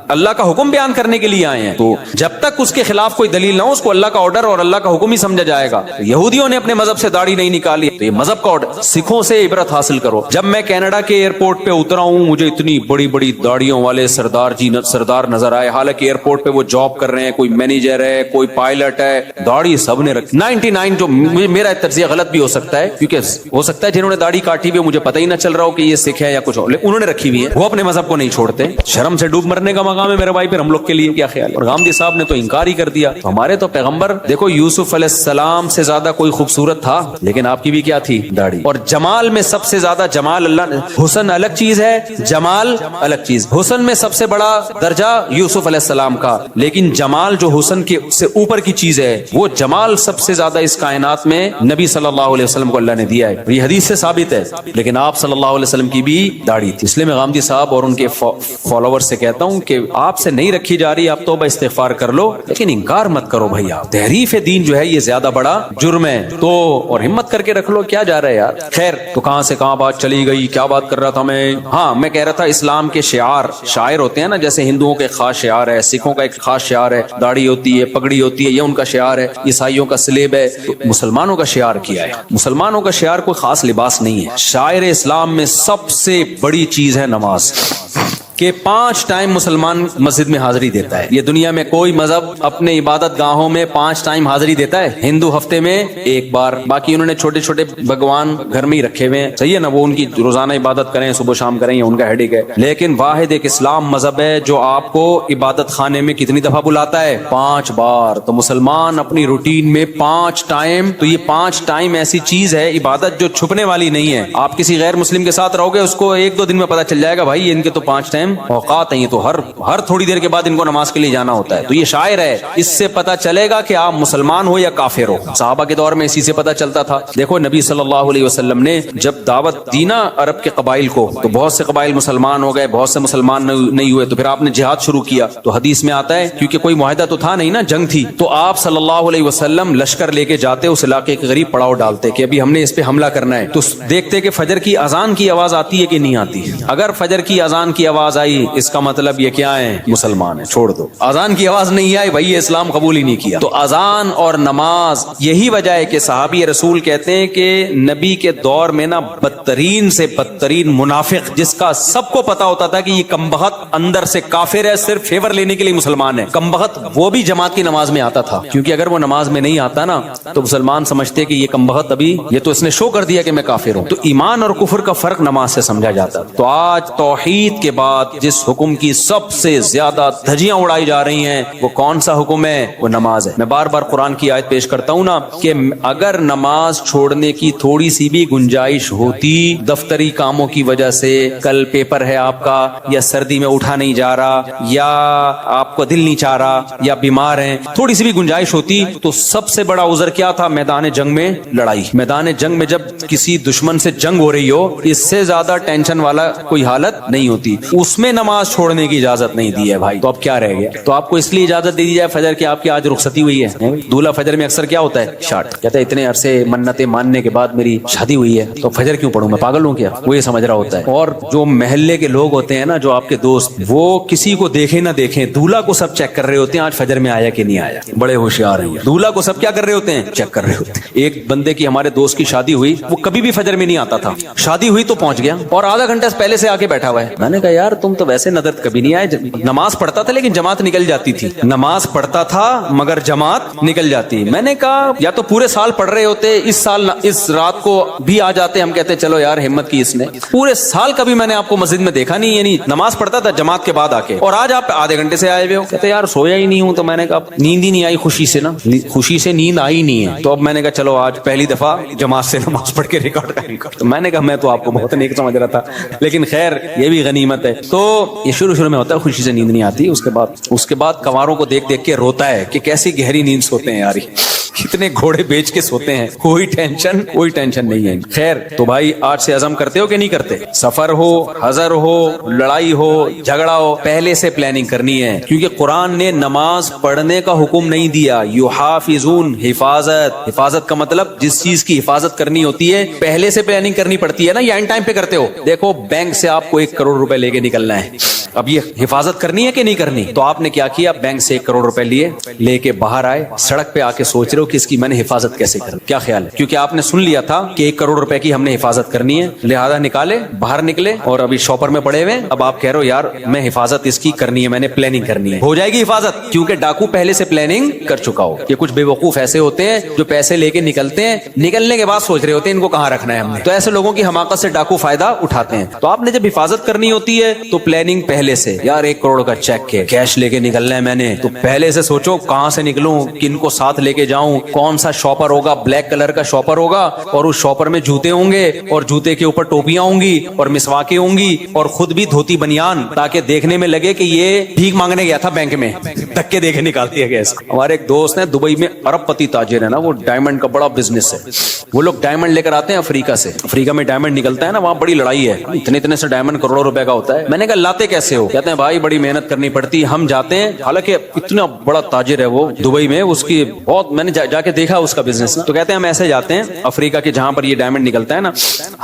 اللہ کا حکم بیان کرنے کے لیے آئے ہیں. تو جب تک اس کے خلاف کوئی دلیل نہ ہو, اس کو اللہ کا آرڈر اور اللہ کا حکم ہی سمجھا جائے گا. یہودیوں نے اپنے مذہب سے داڑھی نہیں نکالی, تو یہ مذہب کا آرڈر. سکھوں سے عبرت حاصل کرو. جب میں کینیڈا کے ایئرپورٹ پہ اترا ہوں, مجھے اتنی بڑی بڑی داڑھیوں والے سردار نظر آئے. حالانکہ ایئرپورٹ پہ وہ جاب کر رہے ہیں, کوئی مینیجر ہے, کوئی پائلٹ ہے, داڑھی سب نے رکھی. 99 جو میرا تجزیہ غلط بھی ہو سکتا ہے, کیونکہ ہو سکتا ہے جنہوں نے داڑھی کاٹی ہوئی مجھے پتہ ہی نہ چل رہا ہو کہ یہ سکھ ہے یا کچھ اور, انہوں نے رکھی ہوئی ہے. وہ اپنے مذہب کو نہیں چھوڑتے. شرم سے ڈوب مرنے کا مقام ہے میرے بھائی, پھر ہم لوگ کے لیے کیا خیال ہے؟ اور غامدی صاحب نے تو انکار ہی کر دیا. ہمارے تو پیغمبر دیکھو, یوسف علیہ السلام سے زیادہ کوئی خوبصورت تھا, لیکن آپ کی بھی کیا تھی؟ داڑھی. اور جمال میں سب سے زیادہ جمال اللہ نے, حسن الگ چیز ہے, جمال الگ چیز. حسن میں سب سے بڑا درجہ یوسف علیہ السلام کا, لیکن جمال جو حسن کے سے اوپر کی چیز ہے, وہ جمال سب سے زیادہ اس کائنات میں نبی صلی اللہ علیہ وسلم کو اللہ نے دیا ہے. یہ حدیث سے ثابت ہے. لیکن آپ صلی اللہ علیہ وسلم کی بھی داڑھی تھی. اس لیے میں غامدی صاحب اور ان کے فالوور سے کہتا ہوں کہ آپ سے نہیں رکھی جا رہی, آپ توبہ استغفار کر لو, لیکن انکار مت کرو بھائی. آپ تحریف دین جو ہے یہ زیادہ بڑا جرم ہے, تو اور ہمت کر کے رکھ لو. کیا جا رہا ہے یار؟ خیر, تو کہاں سے کہاں بات چلی گئی, کیا بات کر رہا تھا میں؟ ہاں, میں کہہ رہا تھا اسلام کے شعائر ہوتے ہیں نا, جیسے ہندوؤں کا ایک خاص شعار ہے, سکھوں کا ایک خاص شعار ہے, داڑھی ہوتی ہے, پگڑی ہوتی ہے, یہ ان کا شعار ہے. عیسائیوں کا سلیب ہے. تو مسلمانوں کا شعار کیا ہے؟ مسلمانوں کا شعار کوئی خاص لباس نہیں ہے. شاعر اسلام میں سب سے بڑی چیز ہے نماز, کہ 5 ٹائم مسلمان مسجد میں حاضری دیتا ہے. یہ دنیا میں کوئی مذہب اپنے عبادت گاہوں میں 5 ٹائم حاضری دیتا ہے؟ ہندو ہفتے میں 1 بار. باقی انہوں نے چھوٹے چھوٹے بھگوان گھر میں ہی رکھے ہوئے ہیں, صحیح ہے نا, وہ ان کی روزانہ عبادت کریں, صبح شام کریں, یہ ان کا ہیڈک ہے. لیکن واحد ایک اسلام مذہب ہے جو آپ کو عبادت خانے میں کتنی دفعہ بلاتا ہے؟ 5 بار. تو مسلمان اپنی روٹین میں 5 ٹائم, تو یہ 5 ٹائم ایسی چیز ہے عبادت جو چھپنے والی نہیں ہے. آپ کسی غیر مسلم کے ساتھ رہو گے, اس کو 1-2 دن میں پتا چل جائے گا بھائی ان کے تو 5 ٹائم اوقات ہیں, تو ہر تھوڑی دیر کے بعد ان کو نماز کے لیے جانا ہوتا ہے. تو یہ شاعر ہے, اس سے پتا چلے گا کہ آپ مسلمان ہو یا کافر ہو. صحابہ کے دور میں اسی سے پتا چلتا تھا. دیکھو نبی صلی اللہ علیہ وسلم نے جب دعوت دی نا عرب کے قبائل کو, تو بہت سے قبائل مسلمان ہو گئے, بہت سے مسلمان نہیں ہوئے. تو پھر آپ نے جہاد شروع کیا. تو حدیث میں آتا ہے, کیونکہ کوئی معاہدہ تو تھا نہیں نا, جنگ تھی, تو آپ صلی اللہ علیہ وسلم لشکر لے کے جاتے, اس علاقے کے غریب پڑاؤ ڈالتے کہ ابھی ہم نے اس پہ حملہ کرنا ہے. تو دیکھتے کہ فجر کی اذان کی آواز آتی ہے کہ نہیں آتی. اگر فجر کی اذان کی آواز آئی, اس کا مطلب یہ کیا ہے؟ مسلمان ہے, چھوڑ دو. اذان کی آواز نہیں آئی بھائی, یہ اسلام قبول ہی نہیں کیا. تو اذان اور نماز, یہی وجہ ہے کہ صحابی رسول کہتے ہیں کہ نبی کے دور میں نا بدترین سے بدترین منافق, جس کا سب کو پتا ہوتا تھا کہ یہ کمبخت اندر سے کافر ہے, صرف فیور لینے کے لیے مسلمان ہے, کمبخت, وہ بھی جماعت کی نماز میں آتا تھا. کیونکہ اگر وہ نماز میں نہیں آتا نا, تو مسلمان سمجھتے کہ یہ کمبخت ابھی, یہ تو اس نے شو کر دیا کہ میں کافر ہوں. تو ایمان اور کفر کا فرق نماز سے سمجھا جاتا. تو آج توحید کے بعد جس حکم کی سب سے زیادہ دھجیاں اڑائی جا رہی ہیں, وہ کون سا حکم ہے؟ وہ نماز ہے. میں بار بار قرآن کی آیت پیش کرتا ہوں نا, کہ اگر نماز چھوڑنے کی تھوڑی سی بھی گنجائش ہوتی, دفتری کاموں کی وجہ سے, کل پیپر ہے آپ کا, یا سردی میں اٹھا نہیں جا رہا, یا آپ کو دل نہیں چاہ رہا, یا بیمار ہیں, تھوڑی سی بھی گنجائش ہوتی, تو سب سے بڑا عذر کیا تھا؟ میدان جنگ میں لڑائی. میدان جنگ میں جب کسی دشمن سے جنگ ہو رہی ہو, اس سے زیادہ ٹینشن والا کوئی حالت نہیں ہوتی. اس میں نماز چھوڑنے کی اجازت نہیں دی ہے بھائی. تو اب کیا رہ گیا؟ تو آپ کو اس لیے اجازت دے دی جائے فجر کی, آپ کی آج رخصتی ہوئی ہے. دولہا فجر میں اکثر کیا ہوتا ہے؟ شارٹ. کہتا ہے اتنے عرصے منتیں ماننے کے بعد میری شادی ہوئی ہے, تو فجر کیوں پڑھوں, میں پاگل ہوں کیا؟ وہ یہ سمجھ رہا ہوتا ہے. اور جو محلے کے لوگ ہوتے ہیں نا, جو آپ کے دوست, وہ کسی کو دیکھیں نہ دیکھیں, دولہا کو سب چیک کر رہے ہوتے ہیں آج فجر میں آیا کہ نہیں آیا. بڑے ہوشیار ہیں. دولہا کو سب کیا کر رہے ہوتے ہیں؟ چیک کر رہے ہوتے ہیں. ایک بندے کی, ہمارے دوست کی شادی ہوئی, وہ کبھی بھی فجر میں نہیں آتا تھا, شادی ہوئی تو پہنچ گیا, اور آدھا گھنٹہ پہلے سے آ کے بیٹھا ہوا ہے. میں نے کہا یار تم تو ویسے نظر کبھی نہیں آئے, نماز پڑھتا تھا لیکن جماعت نکل جاتی تھی, نماز پڑھتا تھا مگر جماعت نکل جاتی. میں نے کہا یا تو پورے سال پڑھ رہے ہوتے, اس سال اس رات کو بھی آ جاتے, ہم کہتے چلو یار ہمت کی اس نے. پورے سال کبھی میں نے آپ کو مسجد میں دیکھا نہیں, یعنی نماز پڑھتا تھا جماعت کے بعد آ کے, اور آج آپ آدھے گھنٹے سے آئے ہوئے ہو. کہتے یار سویا ہی نہیں ہوں. تو میں نے کہا نیند ہی نہیں آئی, خوشی سے نا, خوشی سے نیند آئی نہیں ہے. تو اب میں نے کہا چلو آج پہلی دفعہ جماعت سے نماز پڑھ کے ریکارڈ کریں. تو میں نے کہا میں تو آپ کو بہت نیک سمجھ رہا تھا, لیکن خیر یہ بھی غنیمت ہے. تو یہ شروع میں ہوتا ہے، خوشی سے نیند نہیں آتی، اس کے بعد کنواروں کو دیکھ دیکھ کے روتا ہے کہ کیسی گہری نیند سوتے ہیں یار، کتنے گھوڑے بیچ کے سوتے ہیں، کوئی ٹینشن نہیں ہے۔ خیر، تو بھائی آج سے عزم کرتے ہو کہ نہیں کرتے؟ سفر ہو، حضر ہو، لڑائی ہو، جھگڑا ہو، پہلے سے پلاننگ کرنی ہے، کیونکہ قرآن نے نماز پڑھنے کا حکم نہیں دیا۔ یحافظون، حفاظت کا مطلب جس چیز کی حفاظت کرنی ہوتی ہے پہلے سے پلاننگ کرنی پڑتی ہے نا، یا اینڈ ٹائم پہ کرتے ہو؟ دیکھو بینک سے آپ کو 1 کروڑ روپے لے کے نکلنا ہے، اب یہ حفاظت کرنی ہے کہ نہیں کرنی؟ تو آپ نے کیا کیا؟ بینک سے 1 کروڑ روپے لے کے باہر آئے، سڑک پہ آ کے سوچ رہے ہو کہ اس کی میں نے حفاظت کیسے کروں؟ کیا خیال ہے؟ کیونکہ آپ نے سن لیا تھا کہ 1 کروڑ روپے کی ہم نے حفاظت کرنی ہے، لہذا نکالے، باہر نکلے اور ابھی شاپر میں پڑے ہوئے، اب آپ کہہ رہے ہو یار میں حفاظت اس کی کرنی ہے، میں نے پلاننگ کرنی ہے۔ ہو جائے گی حفاظت، کیونکہ ڈاکو پہلے سے پلاننگ کر چکا ہو۔ یہ کچھ بے وقوف ایسے ہوتے ہیں جو پیسے لے کے نکلتے ہیں، نکلنے کے بعد سوچ رہے ہوتے ہیں ان کو کہاں رکھنا ہے ہم نے، تو ایسے لوگوں کی حماقت سے ڈاکو فائدہ اٹھاتے ہیں۔ تو آپ نے جب حفاظت کرنی ہوتی ہے تو پلاننگ پہلے سے، یار 1 کروڑ کا چیک ہے، کیش لے کے نکلنا ہے میں نے، تو پہلے سے سوچو کہاں سے نکلوں، کن کو ساتھ لے کے جاؤں، کون سا شاپر ہوگا، بلیک کلر کا شاپر ہوگا، اور اس شاپر میں جوتے ہوں گے، اور جوتے کے اوپر ٹوپیاں ہوں گی، اور مسواکیں ہوں گی، اور خود بھی دھوتی بنیان، تاکہ دیکھنے میں لگے کہ یہ بھیک مانگنے گیا تھا بینک میں، دھکے دے کے نکال دیا گیا اس کو۔ ہمارے ایک دوست ہیں دبئی میں، ارب پتی تاجر ہے نا، وہ ڈائمنڈ کا بڑا بزنس ہے، وہ لوگ ڈائمنڈ لے کر آتے ہیں افریقہ سے، افریقہ میں ڈائمنڈ نکلتا ہے نا، وہاں بڑی لڑائی ہے، اتنے سے ڈائمنڈ کروڑوں روپے کا ہوتا ہے۔ میں نے کہا لاتے کیسے ہو؟ کہتے ہیں بھائی بڑی محنت کرنی پڑتی، ہم جاتے ہیں، حالانکہ اتنا بڑا تاجر ہے وہ دبئی میں، اس کی بہت میں نے جا کے دیکھا اس کا بزنس، تو کہتے ہیں ہم ایسے جاتے ہیں افریقہ کے جہاں پر یہ ڈائمنڈ نکلتا ہے نا،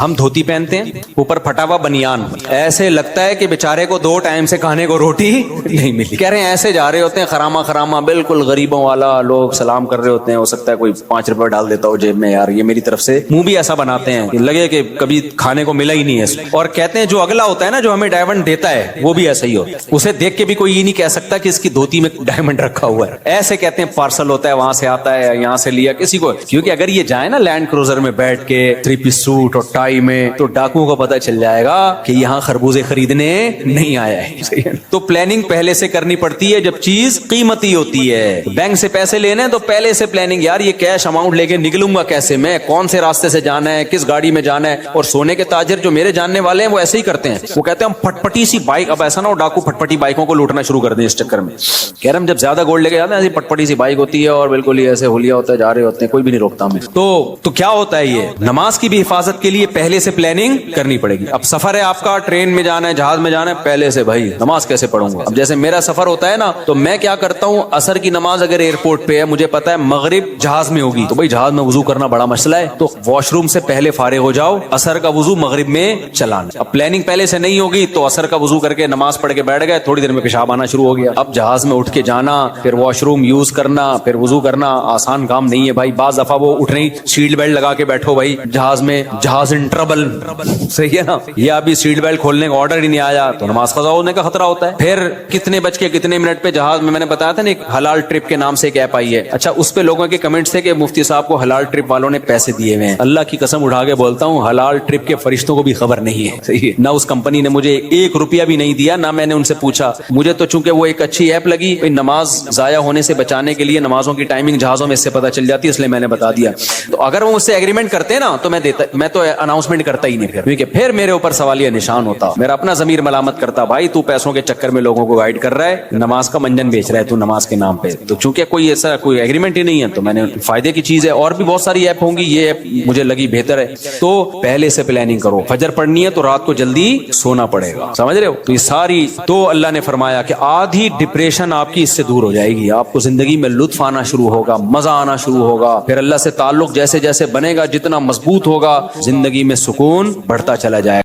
ہم دھوتی پہنتے ہیں، اوپر پھٹا ہوا بنیان، ایسے لگتا ہے کہ بیچارے کو 2 ٹائم سے کھانے کو روٹی نہیں ملی۔ کہہ رہے ہیں ایسے جا رہے ہوتے ہیں خراما بالکل غریبوں والا، لوگ سلام کر رہے ہوتے ہیں، ہو سکتا ہے کوئی 5 روپے ڈال دیتا ہو جیب میں، یار یہ میری طرف سے، منہ بھی ایسا بناتے ہیں کہ لگے کہ کبھی کھانے کو ملا ہی نہیں ہے۔ اور کہتے ہیں جو اگلا ہوتا ہے نا، جو ہمیں ڈائمنڈ دیتا ہے، وہ بھی ایسا ہی ہو، اسے دیکھ کے بھی کوئی یہ نہیں کہہ سکتا کہ اس کی دھوتی میں ڈائمنڈ رکھا ہوا ہے، ایسے کہتے ہیں پارسل ہوتا ہے، وہاں سے آتا ہے، یہاں سے لیا کسی کو، کیونکہ اگر یہ جائے نا لینڈ کروزر میں بیٹھ کے 3 پیس سوٹ اور ٹائی میں، تو ڈاکو کو پتہ چل جائے گا کہ یہاں خربوزے خریدنے نہیں آیا ہے۔ تو پلاننگ پہلے سے کرنی پڑتی ہے جب چیز قیمتی ہوتی ہے۔ بینک سے پیسے لینے تو پہلے سے پلاننگ، یار یہ کیش اماؤنٹ لے کے نکلوں گا کیسے میں، کون سے راستے سے جانا ہے، کس گاڑی میں جانا ہے۔ اور سونے کے تاجر جو میرے جاننے والے ہیں وہ ایسے ہی کرتے ہیں، وہ کہتے ہیں ہم پٹپٹی سی بائک، اب ایسا نہ ہو ڈاکو پٹپٹی بائکوں کو لوٹنا شروع کر دیں اس چکر میں، کہہ رہے ہم جب زیادہ گولڈ لے کے جاتے ہیں ایسی پٹپٹی سی بائک ہوتی ہے اور بالکل ہی ایسے ہولیا ہوتا ہے، جا رہے ہوتے ہیں، کوئی بھی نہیں روکتا ہمیں۔ تو کیا ہوتا ہے، یہ نماز کی بھی حفاظت کے لیے پہلے سے پلاننگ کرنی پڑے گی۔ اب سفر ہے آپ کا، ٹرین میں جانا ہے، جہاز میں جانا ہے، پہلے سے بھائی نماز کیسے پڑھوں گا؟ اب جیسے میرا سفر ہوتا ہے نا، تو میں کیا کرتا ہوں، عصر کی نماز اگر ایئرپورٹ پہ ہے، مجھے پتا ہے مغرب جہاز میں ہوگی، تو بھائی جہاز میں وضو کرنا بڑا مسئلہ ہے، تو واش روم سے پہلے فارغ ہو جاؤ، عصر کا وضو مغرب میں چلانا۔ اب پلاننگ پہلے سے نہیں ہوگی تو عصر کا وضو کر کے نماز پڑھ کے بیٹھ گئے، تھوڑی دیر میں پیشاب آنا شروع ہو گیا، اب جہاز میں اٹھ کے جانا، پھر واش روم یوز کرنا، پھر وضو کرنا، آسان کام نہیں ہے بھائی۔ بعض دفعہ وہ اٹھ نہیں، سیٹ بیلٹ لگا کے بیٹھو بھائی جہاز میں، جہاز ان ٹربل، صحیح ہے نا، یہ ابھی سیٹ بیلٹ کھولنے کا آرڈر ہی نہیں آیا تو نماز قضا ہونے کا خطرہ ہوتا ہے۔ پھر کتنے بج کے کتنے منٹ پہ جہاز میں نے بتایا تھا نا، ایک حلال ٹرپ کے نام سے ایک ایپ آئی ہے، اچھا اس پہ لوگوں کے کمنٹس تھے کہ مفتی صاحب کو حلال ٹرپ والوں نے پیسے دیے ہوئے ہیں۔ اللہ کی قسم اٹھا کے بولتا ہوں، حلال ٹرپ کے فرشتوں کو بھی خبر نہیں ہے، صحیح ہے، نہ اس کمپنی نے مجھے 1 روپیہ بھی نہیں دیا، نہ میں نے ان سے پوچھا، مجھے تو چونکہ وہ ایک اچھی ایپ لگی، نماز ضائع ہونے سے بچانے کے لیے نمازوں کی ٹائمنگ جہازوں میں اس سے پتہ چل جاتی ہے، اس لیے میں نے بتا دیا۔ تو اگر وہ مجھ سے ایگریمنٹ کرتے نا تو میں تو اناؤنسمنٹ کرتا ہی نہیں، کیونکہ پھر میرے اوپر سوالیہ نشان ہوتا، میرا اپنا ضمیر ملامت کرتا، بھائی تو پیسوں کے چکر میں لوگوں کو گائیڈ کر رہا ہے، نماز کا منجن بیچ رہا ہے تو نماز کے نام پہ، تو چونکہ کوئی ایسا کوئی ایگریمنٹ ہی نہیں ہے تو میں نے فائدے کی چیز ہے، اور بھی بہت ساری ایپ ہوں گی، یہ ایپ مجھے لگی بہتر ہے۔ تو پہلے سے پلاننگ کرو، فجر پڑھنی ہے تو رات کو جلدی سونا پڑے گا، سمجھ رہے ہو؟ تو یہ ساری، تو اللہ نے فرمایا کہ آدھی ڈپریشن آپ کی اس سے دور ہو جائے گی، آپ کو زندگی میں لطف آنا شروع ہوگا، مزہ آنا شروع ہوگا، پھر اللہ سے تعلق جیسے جیسے بنے گا، جتنا مضبوط ہوگا، زندگی میں سکون بڑھتا چلا جائے گا۔